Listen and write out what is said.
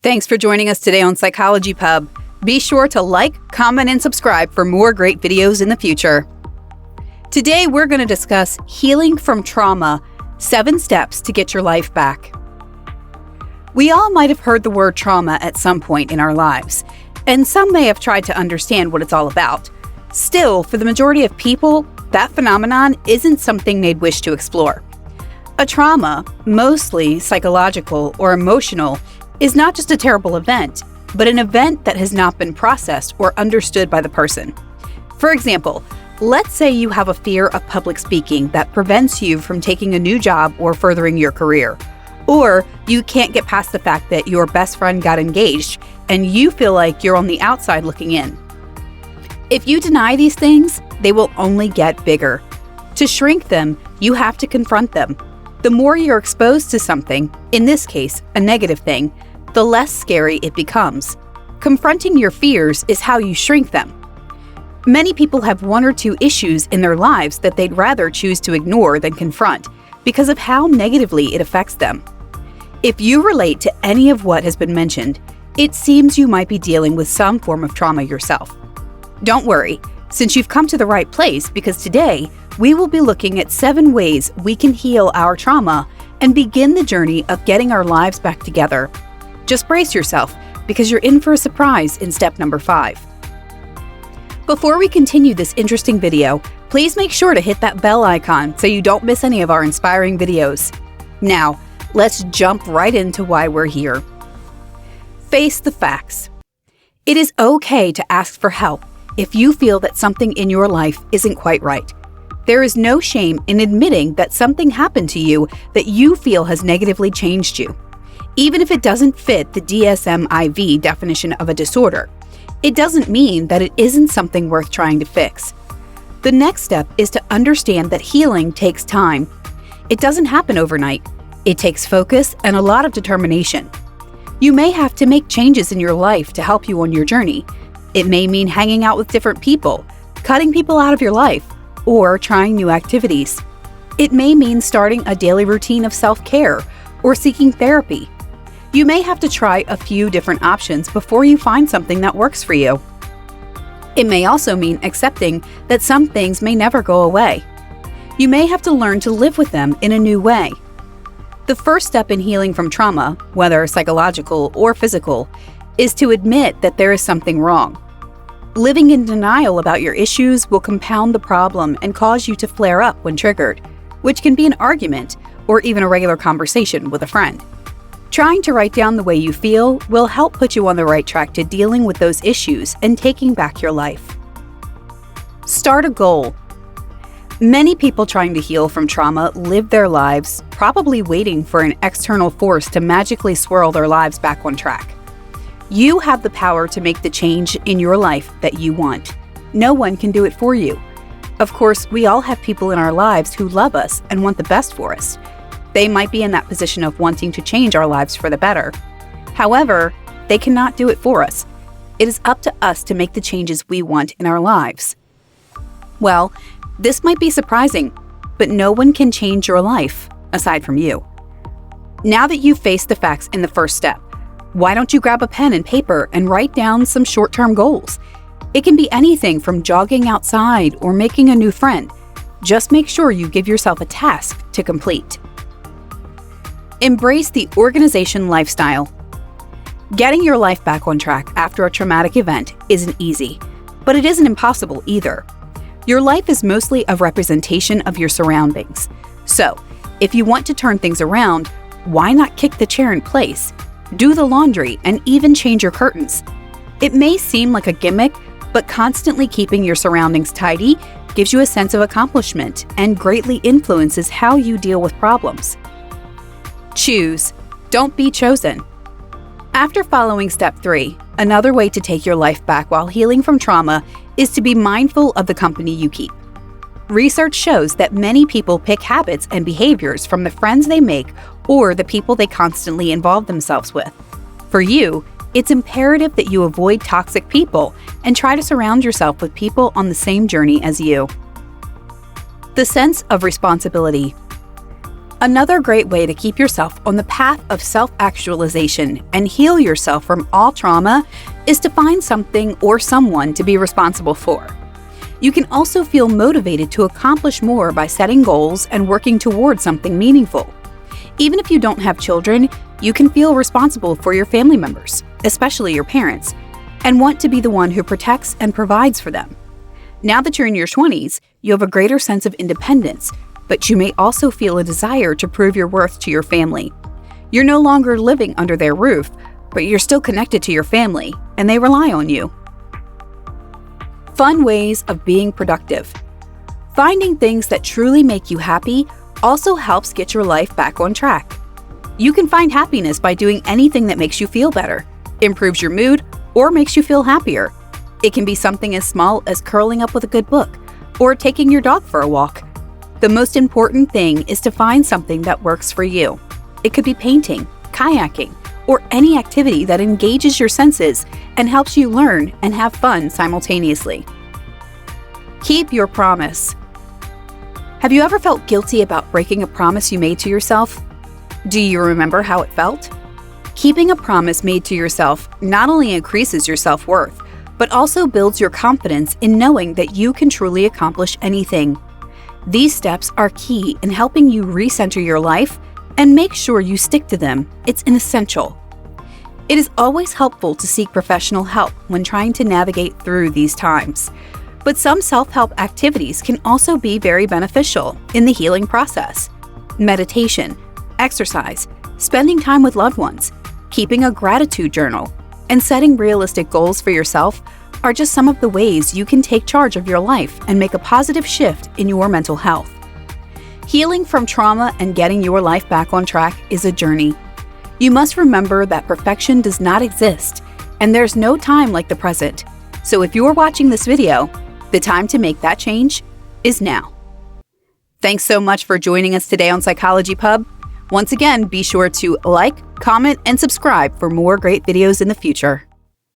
Thanks for joining us today on Psychology Pub. Be sure to like, comment, and subscribe for more great videos in the future. Today, we're going to discuss healing from trauma, 7 steps to get your life back. We all might have heard the word trauma at some point in our lives, and some may have tried to understand what it's all about. Still, for the majority of people, that phenomenon isn't something they'd wish to explore. A trauma, mostly psychological or emotional, is not just a terrible event, but an event that has not been processed or understood by the person. For example, let's say you have a fear of public speaking that prevents you from taking a new job or furthering your career. Or you can't get past the fact that your best friend got engaged and you feel like you're on the outside looking in. If you deny these things, they will only get bigger. To shrink them, you have to confront them. The more you're exposed to something, in this case, a negative thing, the less scary it becomes. Confronting your fears is how you shrink them. Many people have 1 or 2 issues in their lives that they'd rather choose to ignore than confront because of how negatively it affects them. If you relate to any of what has been mentioned, it seems you might be dealing with some form of trauma yourself. Don't worry, since you've come to the right place, because today we will be looking at 7 ways we can heal our trauma and begin the journey of getting our lives back together. Just brace yourself, because you're in for a surprise in step number 5. Before we continue this interesting video, please make sure to hit that bell icon so you don't miss any of our inspiring videos. Now, let's jump right into why we're here. Face the facts. It is okay to ask for help if you feel that something in your life isn't quite right. There is no shame in admitting that something happened to you that you feel has negatively changed you. Even if it doesn't fit the DSM-IV definition of a disorder, it doesn't mean that it isn't something worth trying to fix. The next step is to understand that healing takes time. It doesn't happen overnight. It takes focus and a lot of determination. You may have to make changes in your life to help you on your journey. It may mean hanging out with different people, cutting people out of your life, or trying new activities. It may mean starting a daily routine of self-care or seeking therapy. You may have to try a few different options before you find something that works for you. It may also mean accepting that some things may never go away. You may have to learn to live with them in a new way. The first step in healing from trauma, whether psychological or physical, is to admit that there is something wrong. Living in denial about your issues will compound the problem and cause you to flare up when triggered, which can be an argument or even a regular conversation with a friend. Trying to write down the way you feel will help put you on the right track to dealing with those issues and taking back your life. Start a goal. Many people trying to heal from trauma live their lives probably waiting for an external force to magically swirl their lives back on track. You have the power to make the change in your life that you want. No one can do it for you. Of course, we all have people in our lives who love us and want the best for us. They might be in that position of wanting to change our lives for the better. However, they cannot do it for us. It is up to us to make the changes we want in our lives. Well, this might be surprising, but no one can change your life aside from you. Now that you've faced the facts in the first step, why don't you grab a pen and paper and write down some short-term goals? It can be anything from jogging outside or making a new friend. Just make sure you give yourself a task to complete. Embrace the organization lifestyle. Getting your life back on track after a traumatic event isn't easy, but it isn't impossible either. Your life is mostly a representation of your surroundings. So, if you want to turn things around, why not kick the chair in place, do the laundry, and even change your curtains? It may seem like a gimmick, but constantly keeping your surroundings tidy gives you a sense of accomplishment and greatly influences how you deal with problems. Choose. Don't be chosen. After following step 3, another way to take your life back while healing from trauma is to be mindful of the company you keep. Research shows that many people pick habits and behaviors from the friends they make or the people they constantly involve themselves with. For you, it's imperative that you avoid toxic people and try to surround yourself with people on the same journey as you. The sense of responsibility. Another great way to keep yourself on the path of self-actualization and heal yourself from all trauma is to find something or someone to be responsible for. You can also feel motivated to accomplish more by setting goals and working towards something meaningful. Even if you don't have children, you can feel responsible for your family members, especially your parents, and want to be the one who protects and provides for them. Now that you're in your 20s, you have a greater sense of independence, but you may also feel a desire to prove your worth to your family. You're no longer living under their roof, but you're still connected to your family, and they rely on you. Fun ways of being productive. Finding things that truly make you happy also helps get your life back on track. You can find happiness by doing anything that makes you feel better, improves your mood, or makes you feel happier. It can be something as small as curling up with a good book or taking your dog for a walk. The most important thing is to find something that works for you. It could be painting, kayaking, or any activity that engages your senses and helps you learn and have fun simultaneously. Keep your promise. Have you ever felt guilty about breaking a promise you made to yourself? Do you remember how it felt? Keeping a promise made to yourself not only increases your self-worth, but also builds your confidence in knowing that you can truly accomplish anything. These steps are key in helping you recenter your life and make sure you stick to them. It's an essential. It is always helpful to seek professional help when trying to navigate through these times. But some self-help activities can also be very beneficial in the healing process. Meditation, exercise, spending time with loved ones, keeping a gratitude journal, and setting realistic goals for yourself are just some of the ways you can take charge of your life and make a positive shift in your mental health. Healing from trauma and getting your life back on track is a journey. You must remember that perfection does not exist, and there's no time like the present. So if you're watching this video, the time to make that change is now. Thanks so much for joining us today on Psychology Pub. Once again, be sure to like, comment, and subscribe for more great videos in the future.